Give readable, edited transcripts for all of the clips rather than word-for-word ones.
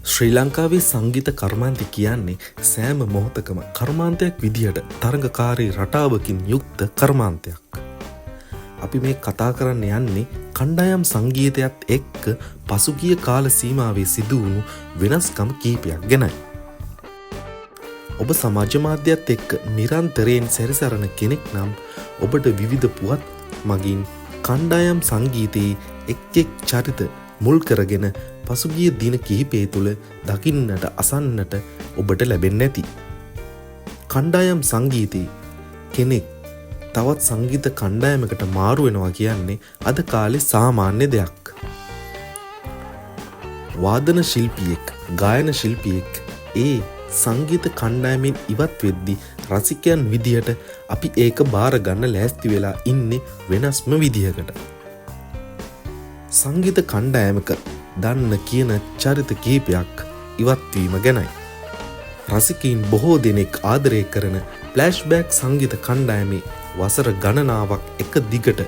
ශ්‍රී ලංකාවේ සංගීත කර්මාන්තය කියන්නේ සෑම මොහොතකම කර්මාන්තයක් විදිහට තරඟකාරී රටාවකින් යුක්ත කර්මාන්තයක්. අපි මේ කතා කරන්න යන්නේ කණ්ඩායම් සංගීතයත් එක්ක පසුගිය කාල සීමාවේ සිදුවුණු වෙනස්කම් කීපයක් ගැනයි. ඔබ සමාජ මාධ්‍යත් එක්ක නිරන්තරයෙන් සැරිසරන කෙනෙක් නම් ඔබට විවිධ පුවත් මගින් කණ්ඩායම් සංගීතයේ එක් චරිත මුල් කරගෙන පසුගිය දින කිහිපය තුළ දකින්නට අසන්නට ඔබට ලැබෙන්නේ නැති. කණ්ඩායම් සංගීතයේ කෙනෙක් තවත් සංගීත කණ්ඩායමකට මාරු වෙනවා කියන්නේ අද කාලේ සාමාන්‍ය දෙයක්. වාදන ශිල්පියෙක්, ගායන ශිල්පියෙක් ඒ සංගීත කණ්ඩායමෙන් ඉවත් වෙද්දී රසිකයන් විදිහට අපි ඒක බාර ගන්න ලෑස්ති වෙලා ඉන්නේ වෙනස්ම විදිහකට. සංගීත කණ්ඩායමක දන්න කියන චරිත කීපයක් ඉවත්වීම ගැනයි. රසිකයින් බොහෝ දෙනෙක් ආදරය කරන ෆ්ලෑෂ්බෑක් සංගීත කණ්ඩායමේ වසර ගණනාවක් එක දිගට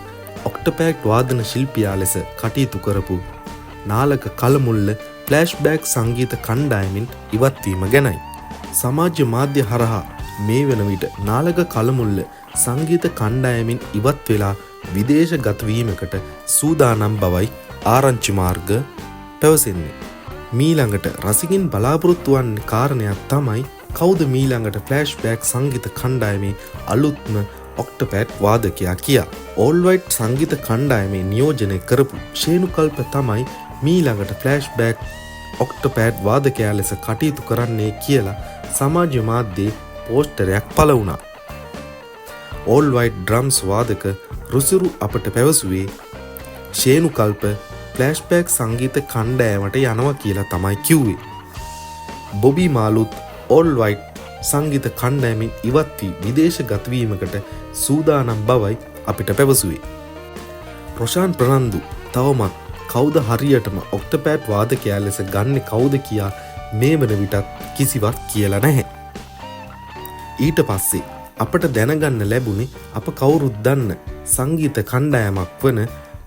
ඔක්ටපෑඩ් වාදන ශිල්පියා ලෙස කටයුතු කරපු නාලක කලමුල්ල ෆ්ලෑෂ්බෑක් සංගීත කණ්ඩායමින් ඉවත්වීම ගැනයි. සමාජ මාධ්‍ය හරහා මේ වන විට නාලක කලමුල්ල සංගීත කණ්ඩායමින් ඉවත් වෙලා විදේශගත වීමකට සූදානම් බවයි ආරංචි මාර්ග පැවසෙන්නේ. මීළඟට රසිකින් බලාපොරොත්තු වන්නේ කාරණයක් තමයි කවුද මීළඟට ෆ්ලෑෂ්බෑක් සංගීත කණ්ඩායමේ අලුත්ම ඔක්ටපෑඩ් වාදකයා කියා. ඕල් වයිට් සංගීත කණ්ඩායමේ නියෝජනය කරපු ශේනුකල්ප තමයි මීළඟට ෆ්ලෑෂ්බෑක් ඔක්ටපෑඩ් වාදකයා ලෙස කටයුතු කරන්නේ කියලා සමාජ මාධ්‍යයේ පෝස්ටරයක් පළ වුණා. ඕල් වයිට් ඩ්‍රම්ස් වාදක රුසිරු අපට පැවසුවේ ශේනුකල්ප ෆ්ලෑෂ්බෑක් සංගීත කණ්ඩායමට යනවා කියලා තමයි කිව්වේ. බොබි මාලුත් ඕල් වයිට් සංගීත කණ්ඩායමින් ඉවත් වී විදේශගත වීමකට සූදානම් බවයි අපිට පැවසුවේ. රොෂාන් ප්‍රනන්දු තවමත් කවුද හරියටම ඔක්ටපෑඩ් වාදකයා ලෙස ගන්නේ කවුද කියා මේ වන විටත් කිසිවක් කියලා නැහැ. ඊට පස්සේ අපට දැනගන්න ලැබුණේ අප කවුරුත් දන්න සංගීත කණ්ඩායමක් වන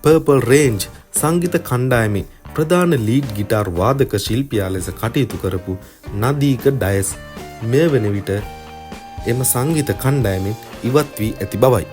පර්පල් රේන්ජ් සංගීත කණ්ඩායමේ ප්‍රධාන ලීඩ් ගිටාර් වාදක ශිල්පියා ලෙස කටයුතු කරපු නදීක ඩයස් මේ වන විට එම සංගීත කණ්ඩායමෙන් ඉවත් වී ඇති බවයි.